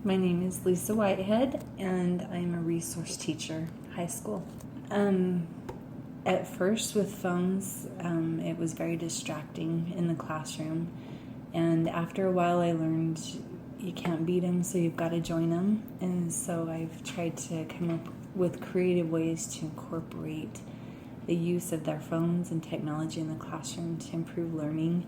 My name is Lisa Whitehead, and I'm a resource teacher, high school. At first, with phones, it was very distracting in the classroom. And after a while, I learned you can't beat them, so you've got to join them. And so I've tried to come up with creative ways to incorporate the use of their phones and technology in the classroom to improve learning.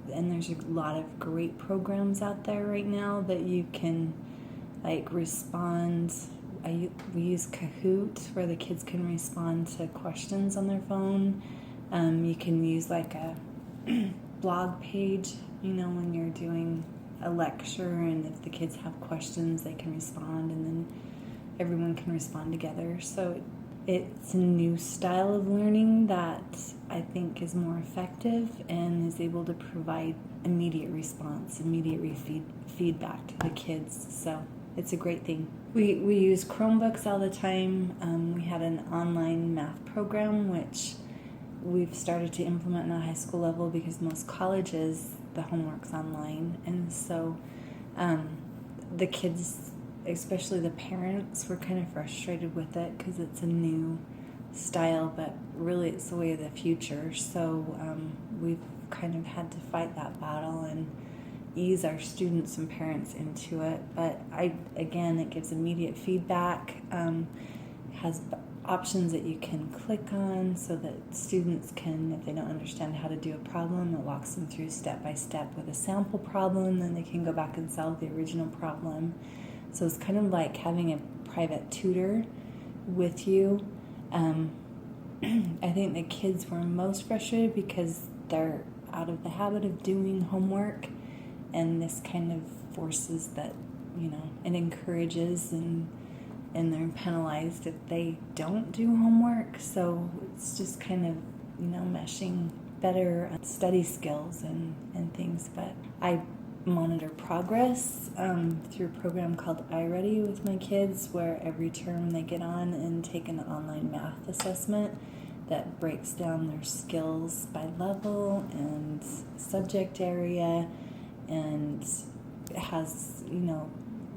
And there's a lot of great programs out there right now that you can respond. We use Kahoot, where the kids can respond to questions on their phone. You can use a blog page, when you're doing a lecture, and if the kids have questions, they can respond, and then everyone can respond together. So it's a new style of learning that I think is more effective and is able to provide immediate response, immediate feedback to the kids. So it's a great thing. We use Chromebooks all the time. We had an online math program, which we've started to implement on a high school level because most colleges, the homework's online. And so the kids, especially the parents, were kind of frustrated with it because it's a new style, but really it's the way of the future. So we've kind of had to fight that battle and ease our students and parents into it. But it gives immediate feedback, has options that you can click on so that students can, if they don't understand how to do a problem, it walks them through step by step with a sample problem, then they can go back and solve the original problem. So it's kind of like having a private tutor with you. I think the kids were most frustrated because they're out of the habit of doing homework, and this kind of forces that, it encourages, and they're penalized if they don't do homework. So it's just kind of, meshing better study skills and things. But I monitor progress through a program called iReady with my kids, where every term they get on and take an online math assessment that breaks down their skills by level and subject area, and it has,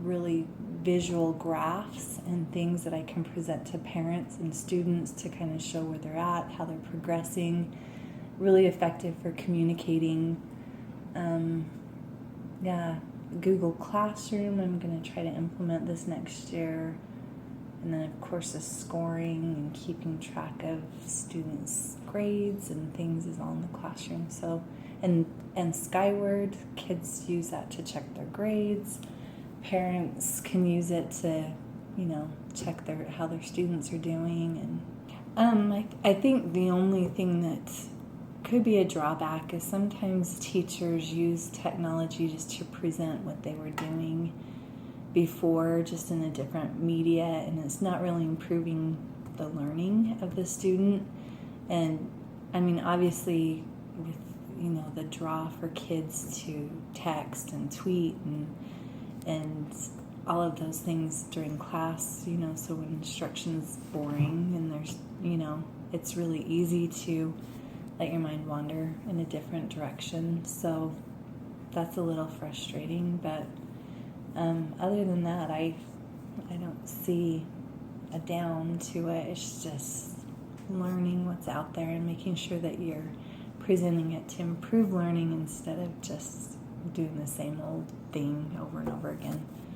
really visual graphs and things that I can present to parents and students to kind of show where they're at, how they're progressing. Really effective for communicating. Google Classroom, I'm going to try to implement this next year. And then, of course, the scoring and keeping track of students' grades and things is all in the classroom. So, and Skyward, kids use that to check their grades. Parents can use it to, check how their students are doing. And I think the only thing that could be a drawback is sometimes teachers use technology just to present what they were doing before, just in a different media, and it's not really improving the learning of the student. And obviously with the draw for kids to text and tweet and all of those things during class, so when instruction's boring and there's, it's really easy to let your mind wander in a different direction. So that's a little frustrating, but other than that, I don't see a down to it. It's just learning what's out there and making sure that you're presenting it to improve learning instead of just doing the same old thing over and over again.